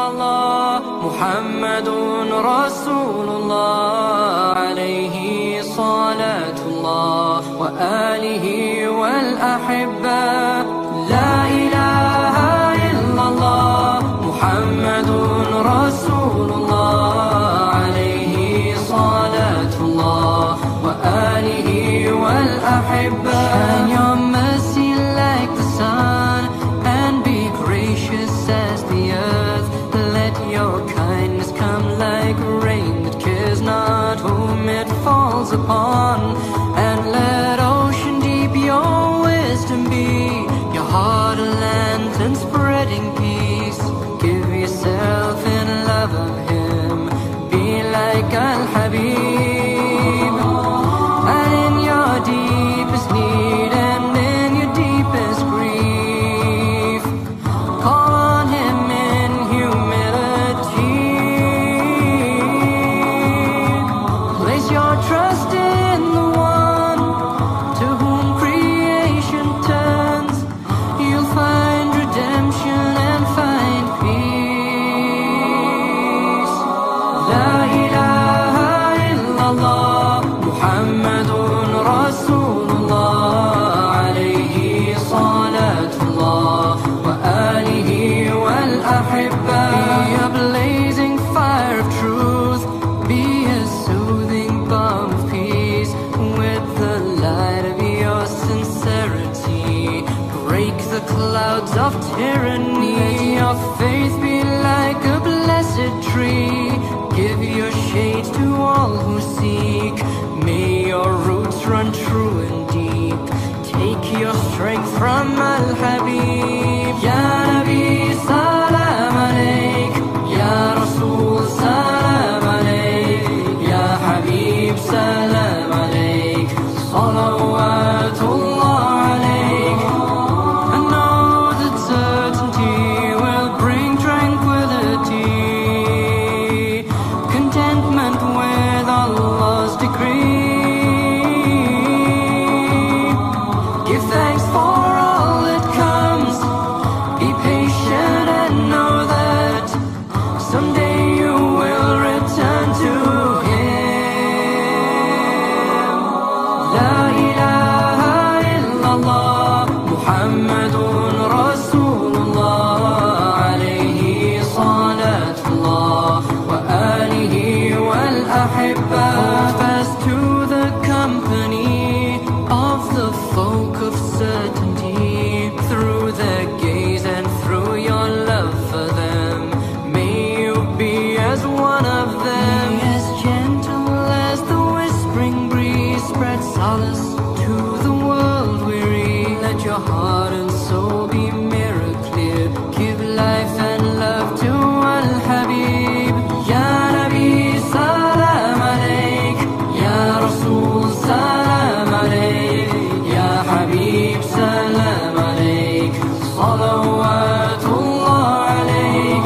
illallah, Muhammadun Rasulullah, alayhi salatullah wa alihi wal ahibba. La ilaha illallah, Muhammadun Rasulullah, alayhi salatullah wa alihi wal ahibba. Shine your mercy like the sun and be gracious as the earth. Let your kindness come like rain that cares not whom it falls upon. And let ocean deep your wisdom be, your heart a lantern spreading peace. Give yourself in love of him, be like Al-Habib. And in your deepest need and in your deepest grief, call on him in humility. Place your trust in the one to whom creation turns. You'll find redemption and find peace. La ilaha illallah, Muhammadun Rasulullah, alayhi salatullah wa alihi wal ahibba. Be a blazing fire of truth, be a soothing balm of peace. With the light of your sincerity, break the clouds of tyranny. Let your faith be like a blessed tree, give your shade to all who seek. May your roots run true and deep, take your strength from Al-Habib. Ya Nabi salam alayk, Ya Rasul salam alayk, Ya Habib salam alayk, salawatullah alayk. I know that certainty will bring tranquility, contentment with Allah's decree. Give thanks for all that comes, be patient and know that someday you will return to him. La ilaha illallah, Muhammadun Rasulullah, alayhi salatullah wa alihi wal ahibba. Hold fast to the company of the folk of certainty, through their gaze and through your love for them. May you be as one of them, be as gentle as the whispering breeze, spread solace to the world weary. Let your heart and soul be mirror clear, give life and love to Al-Habib. Ya Nabi salam alayk, Ya Rasul salam alayk, Ya Habib salam alayk, salawatullah alayk.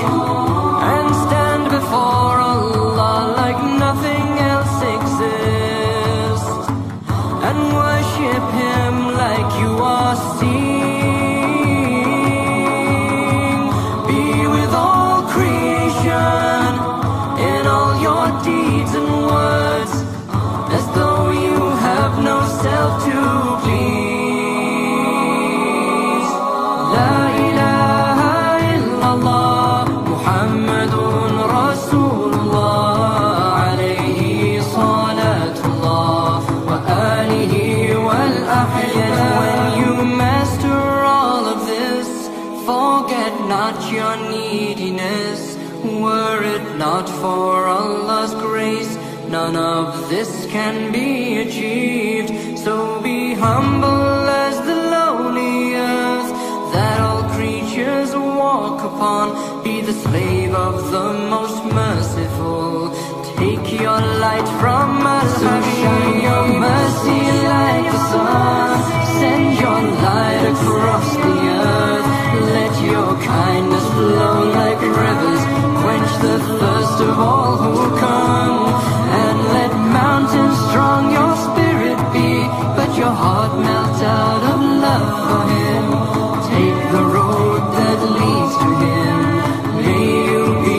And stand before Allah like nothing else exists, and worship him like you are seeing. Be with all creation in all your deeds and words, as though you have no self to please. La ilaha illallah, Muhammadun Rasulullah, alayhi salatullah wa alihi wal ahibba. When you master all of this, forget not your neediness. Were it not for Allah's grace, none of this can be achieved. So be humble as the lowly earth that all creatures walk upon. Be the slave of the most merciful, take your light from Al-Habib. Shine your mercy like the sun, send your light across the earth. Let your kindness flow like rivers, quench the thirst of all who come. And let mountains strong your spirit be, but your heart melt out of love for him. Take the road that leads to him, may you be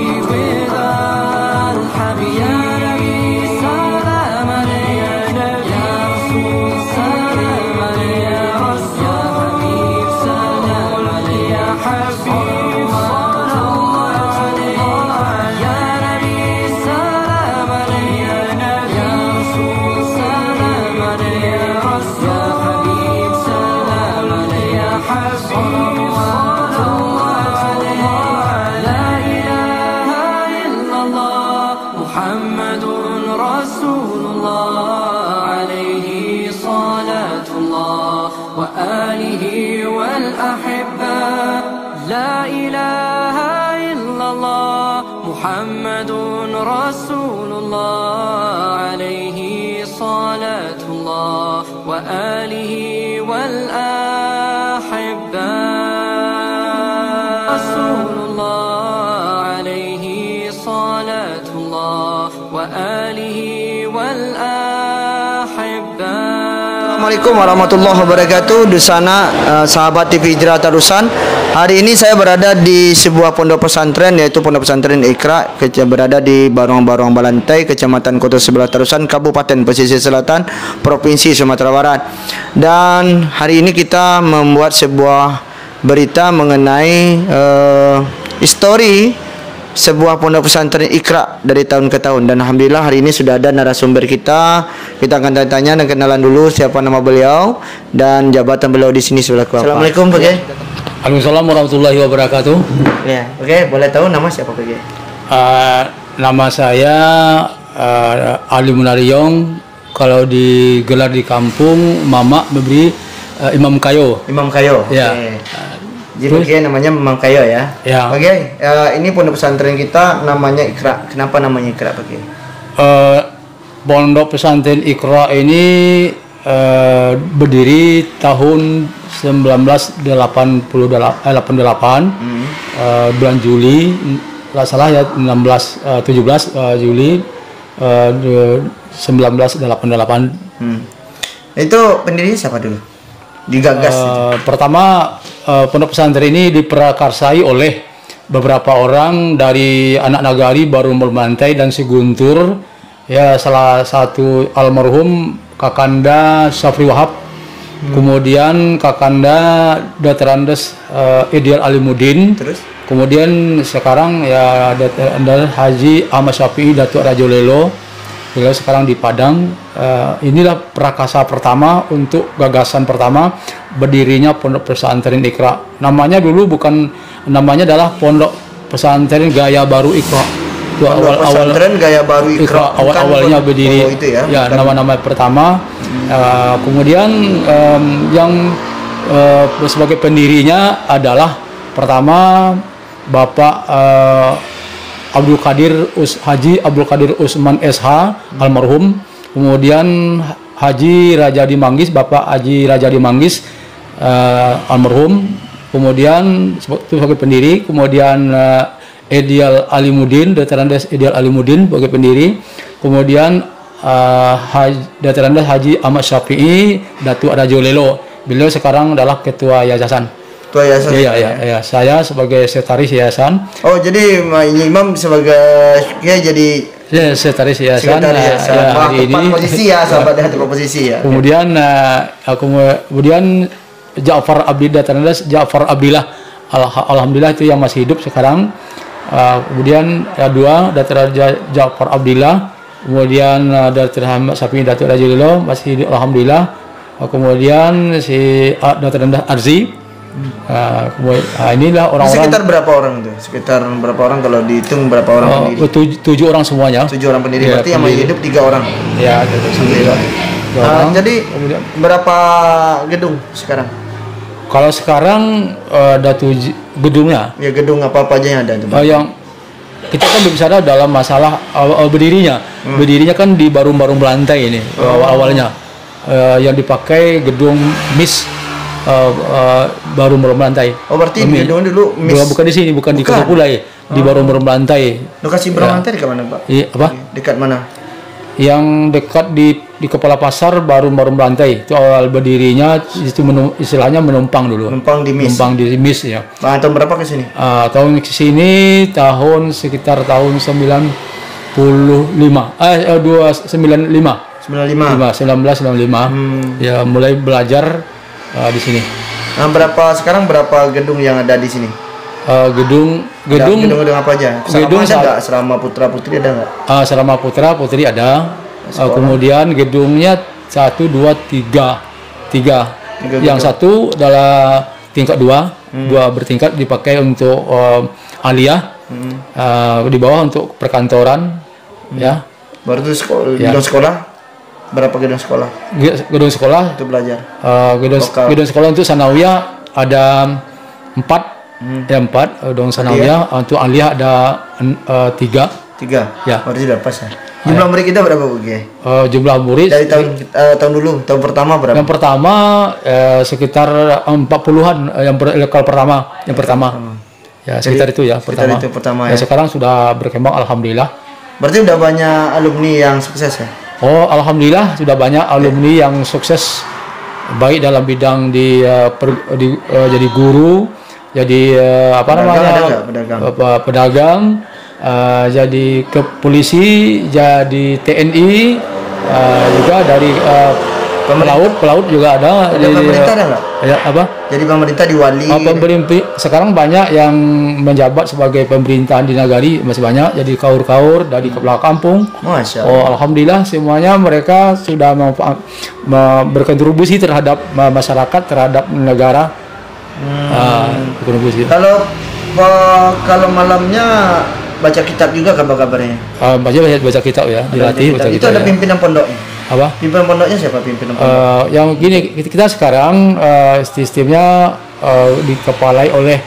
صلوات الله عليه لا إله إلا الله محمد رسول الله عليه صلاة الله وآله والأحبة لا إله إلا الله محمد رسول الله عليه صلاة الله وآله والأحبة رسول الله عليه صلاة الله وآله والأحبة. Assalamualaikum warahmatullahi wabarakatuh. Di sana sahabat TV Hijrah Tarusan. Hari ini saya berada di sebuah pondok pesantren, yaitu Pondok Pesantren Iqra, berada di Baruang-Baruang Balantai, Kecamatan Kota Sebelah Tarusan, Kabupaten Pesisir Selatan, Provinsi Sumatera Barat. Dan hari ini kita membuat sebuah berita mengenai histori sebuah pondok pesantren Iqra dari tahun ke tahun. Dan alhamdulillah hari ini sudah ada narasumber kita. Kita akan tanya dan kenalan dulu siapa nama beliau dan jabatan beliau di sini selaku apa. Assalamualaikum Pak Kiai. Waalaikumsalam warahmatullahi wabarakatuh. Ya, oke, boleh tahu nama siapa Pak Kiai? Nama saya Ali Munariyong. Kalau digelar di kampung Mama memberi Imam Kayo. Imam Kayo. Ya. Okay. Jadi Pak Kiai namanya Imam Kayo ya. Ya. Pak Kiai, ini pondok pesantren kita namanya Iqra. Kenapa namanya Iqra Pak Kiai? Pondok pesantren Iqra ini berdiri tahun 1988 bulan Juli, nggak salah ya 17 Juli 1988. Itu pendirinya siapa dulu? Digagas. Pertama pondok pesantren ini diprakarsai oleh beberapa orang dari anak nagari Baru Melantai dan Siguntur. Ya, salah satu almarhum Kakanda Syafri Wahab, kemudian Kakanda Dr. Andes Ideal Alimuddin, terus kemudian sekarang ya Dr. Haji Ahmad Syafi'i Datuk Rajo Lelo, beliau sekarang di Padang. Inilah prakasa pertama untuk gagasan pertama berdirinya pondok pesantren Iqra. Namanya dulu namanya adalah Pondok Pesantren Gaya Baru Iqra. Pondok pesantren Gaya Baru Iqra. Awalnya berdiri itu ya, nama-nama pertama. Kemudian yang sebagai pendirinya adalah pertama Bapak Haji Abdul Qadir Usman SH almarhum, kemudian Haji Rajadi Manggis, Bapak Haji Rajadi Manggis almarhum, kemudian sebagai pendiri, kemudian Ideal Alimuddin, Dr. Andes Ideal Alimuddin sebagai pendiri, kemudian Dr. Andes Haji Ahmad Syafi'i Datuk Rajo Lelo, beliau sekarang adalah ketua yayasan. Ketua yayasan. Iya. Saya sebagai sekretaris yayasan. Oh, jadi Imam sebagai jadi sekretaris yayasan. Hari ini posisi ya, sahabat hati posisi ya. Kemudian Ja'far Abdillah, Ja'far Abdillah, alhamdulillah itu yang masih hidup sekarang. Kemudian dua Dr. Ja'far Abdillah, kemudian Dr. Ahmad Syafi'i Datuk Rajo Lelo masih hidup alhamdulillah. Kemudian si Dr. Arzi. Inilah orang-orang. Sekitar berapa orang itu? Sekitar berapa orang kalau dihitung berapa orang pendiri? 7 orang semuanya. 7 orang pendiri. Ya, berarti yang masih hidup 3 orang. Ya, jadi berapa gedung sekarang? Kalau sekarang ada 7 gedungnya. Ya, gedung apa aja yang ada? Yang kita kan berbicara dalam masalah berdirinya. Berdirinya kan di Baru-Baru Melantai ini awalnya. Yang dipakai gedung MIS Baru Melantai. Oh, berarti gedung dulu MIS. Bukan di sini, bukan di Kota Pulai, di Baru Melantai. Lokasi Baru Melantai dekat mana, Pak? Iya, apa? Dekat mana? Yang dekat di Kepala Pasar Baru Melantai. Itu awal berdirinya itu istilahnya menumpang dulu. Numpang di MIS. Numpang di MIS ya. Tahun berapa ke sini? Tahun ke sini sekitar tahun 1995. Ya, mulai belajar di sini. Nah, sekarang berapa gedung yang ada di sini? Gedung apa aja? Gedung ada nggak? Asrama Putra Putri ada nggak? Asrama Putra Putri ada. Kemudian gedungnya 1, 2, 3. Yang satu adalah tingkat dua bertingkat dipakai untuk aliyah, di bawah untuk perkantoran, ya. Baru itu gedung sekolah, berapa gedung sekolah? Gedung sekolah Untuk belajar. gedung sekolah untuk sanawiyah ada 4, ya 4 gedung sanawiyah. Untuk aliyah ada 3. 3. Ya. Berarti sudah pas ya. Jumlah murid kita berapa Bu Kiai? Jumlah murid Dari tahun dulu, tahun pertama berapa? yang pertama sekitar 40-an, yang pertama. Ya, sekitar itu ya Sekitar pertama. itu pertama Ya, ya. sekarang sudah berkembang alhamdulillah. Berarti udah banyak alumni yang sukses ya? Oh, alhamdulillah sudah banyak alumni yang sukses, baik dalam bidang jadi guru, jadi pedagang, jadi ke polisi, jadi TNI, juga dari pelaut juga ada. Pemerintah ada nggak? Ya, apa? Jadi pemerintah diwali. Sekarang banyak yang menjabat sebagai pemerintahan di Nagari, masih banyak. Jadi kaur-kaur dari kepala kampung. Masya Allah. Oh, alhamdulillah semuanya mereka sudah berkontribusi terhadap masyarakat, terhadap negara. Berkontribusi. Kalau malamnya baca kitab juga kabarnya. Baca kitab ya, dilatih baca Itu kitab. ada Ya. pimpinan pondoknya. Apa? Pimpinan pondoknya siapa pimpinan pondok? Yang gini, kita sekarang sistemnya dikepalai oleh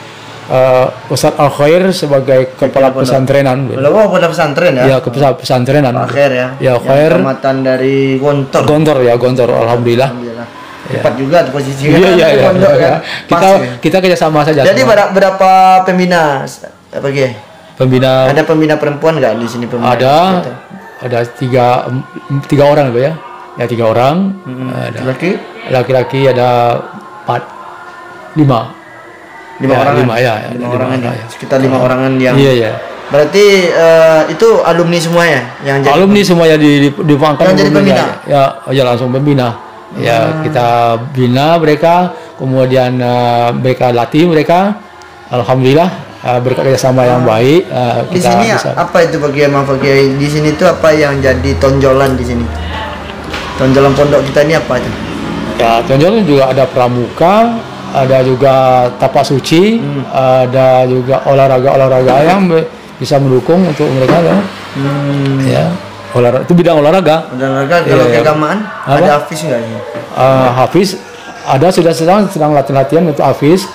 Ustadz Al Khair sebagai kepala pesantrenan. Belum pondok pesantren ya? Ya, kepala pesantrenan. Pak Khair ya. Ya, Khair. Kecamatan dari Gontor. Gontor, alhamdulillah. Alhamdulillah. Tepat juga tuh posisinya. Iya. Pondok kan. Pas ya. Kita kerjasama saja. Jadi semua. berapa pembina? Apa Kiai? Pembina Ada pembina perempuan nggak di sini pembina? ada tiga orang ya. Ya 3 orang. Ada Laki? laki-laki ada 5 5 orang. 5 ya. 5 orangan ya. ya. Sekitar 5 orangan yang. Iya. Berarti itu alumni semua ya yang jadi. Alumni semuanya diangkat Yang jadi pembina? Ya langsung pembina. Ya, kita bina mereka, kemudian mereka latih mereka. Alhamdulillah berkat kerjasama yang baik. Di sini apa itu bagi Kiai? Di sini tuh apa yang jadi tonjolan di sini? Tonjolan pondok kita ini apa itu? Ya, tonjolan juga ada pramuka, ada juga tapak suci, ada juga olahraga yang bisa mendukung untuk mereka ya. Ya, itu bidang olahraga. Olahraga kalau keagamaan ada hafiz nggak ini? Hafiz ada, sudah sedang latihan untuk hafiz,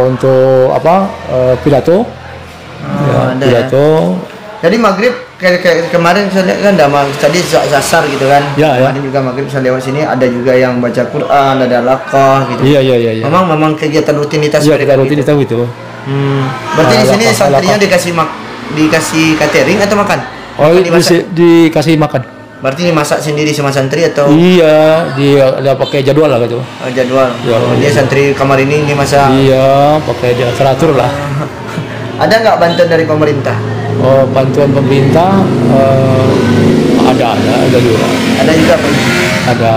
untuk pidato. Pidato. Jadi maghrib kayak kemarin saya lihat kan tadi zasar gitu kan. Kemarin juga maghrib saya lewat sini ada juga yang baca Quran, ada alaqah gitu. Iya. Memang kegiatan rutinitas mereka rutinitas gitu. Berarti di sini santrinya dikasih catering atau makan? Oh, dikasih makan. Berarti dimasak sendiri sama santri atau? Iya, dia ada pakai jadwal lah gitu. Jadwal. Dia santri kamar ini masak. Iya, pakai dia teratur lah. Ada nggak bantuan dari pemerintah? Oh, bantuan pemerintah ada juga. Ada juga. Ada.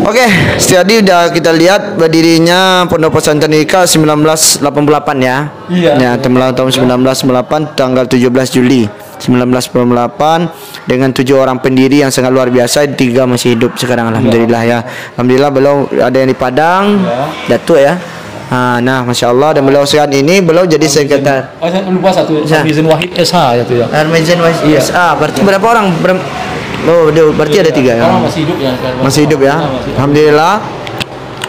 Oke, tadi udah kita lihat berdirinya Pondok Pesantren Iqra 1988 ya. Iya. Ya, tahun 1998 tanggal 17 Juli 1998 dengan 7 orang pendiri yang sangat luar biasa. 3 masih hidup sekarang alhamdulillah ya. Alhamdulillah beliau ada yang di Padang, Datuk ya. Nah, masya Allah, dan beliau sekarang ini beliau jadi sekretar. Saya lupa satu, Mizan Wahid SH itu ya. Mizan Wahid SH. Berarti berapa orang? Berarti ada 3 ya. Masih hidup ya. Masih hidup ya. Alhamdulillah.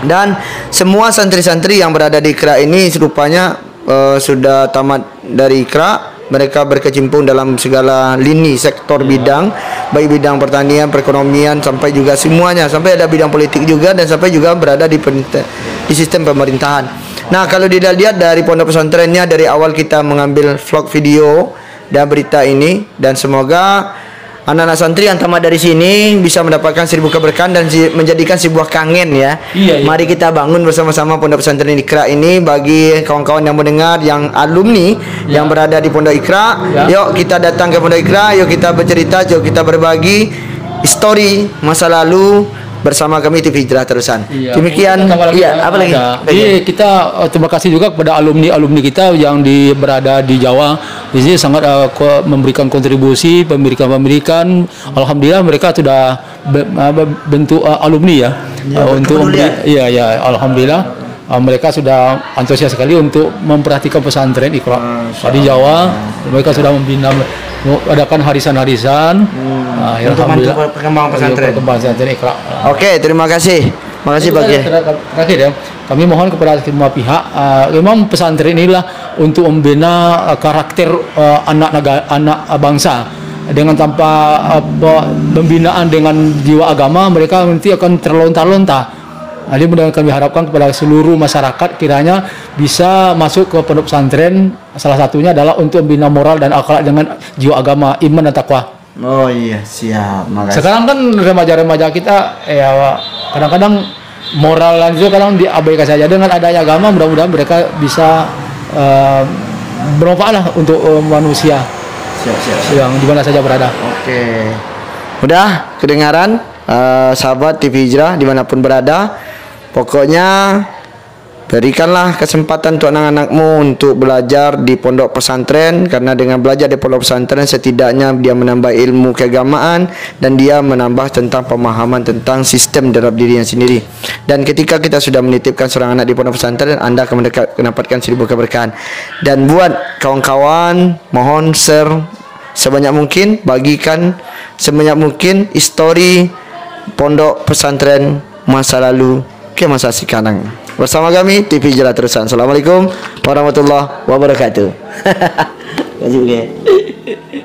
Dan semua santri-santri yang berada di Iqra ini rupanya sudah tamat dari Iqra. Mereka berkecimpung dalam segala lini sektor bidang, baik bidang pertanian, perekonomian, sampai juga semuanya, sampai ada bidang politik juga, dan sampai juga berada di sistem pemerintahan. Nah, kalau dilihat dari pondok pesantrennya, dari awal kita mengambil vlog video dan berita ini, dan semoga anak-anak santri yang tamat dari sini bisa mendapatkan 1000 keberkahan dan menjadikan sebuah kangen ya. Iya. Mari kita bangun bersama-sama Pondok Pesantren Iqra ini bagi kawan-kawan yang mendengar, yang alumni yang berada di Pondok Iqra. Yuk kita datang ke Pondok Iqra, yuk kita bercerita, yuk kita berbagi histori masa lalu bersama kami TV Hijrah Terusan. Iya. Demikian. Iya, apa lagi? Jadi kita terima kasih juga kepada alumni kita yang berada di Jawa. Di sini sangat memberikan kontribusi, memberikan. Alhamdulillah mereka sudah bentuk alumni ya, untuk alhamdulillah. Mereka sudah antusias sekali untuk memperhatikan pesantren Iqra di Jawa. Mereka sudah membina, adakan harisan-harisan. Untuk membantu perkembangan pesantren Iqra. Oke, terima kasih. Makasih bagi. Terakhir ya, kami mohon kepada semua pihak, memang pesantren inilah untuk membina karakter anak bangsa. Dengan tanpa pembinaan dengan jiwa agama, mereka nanti akan terlontar-lontar. Jadi mudah kami harapkan kepada seluruh masyarakat kiranya bisa masuk ke pondok pesantren. Salah satunya adalah untuk membina moral dan akhlak dengan jiwa agama, iman dan takwa. Oh iya, siap. Makasih. Sekarang kan remaja-remaja kita ya kadang-kadang moral itu kadang diabaikan saja. Dengan adanya agama mudah-mudahan mereka bisa bermanfaat lah untuk manusia. Siap. Yang di mana saja berada. Oke. Udah kedengaran sahabat TV Hijrah dimanapun berada. Pokoknya berikanlah kesempatan untuk anak-anakmu untuk belajar di pondok pesantren, karena dengan belajar di pondok pesantren setidaknya dia menambah ilmu keagamaan dan dia menambah tentang pemahaman tentang sistem dalam dirinya sendiri. Dan ketika kita sudah menitipkan seorang anak di pondok pesantren, Anda akan mendapatkan 1000 keberkahan. Dan buat kawan-kawan, mohon share sebanyak mungkin, bagikan sebanyak mungkin histori pondok pesantren masa lalu ke masa sekarang. Bersama kami TV Hijrah Terusan. Assalamualaikum warahmatullahi wabarakatuh. Terima kasih.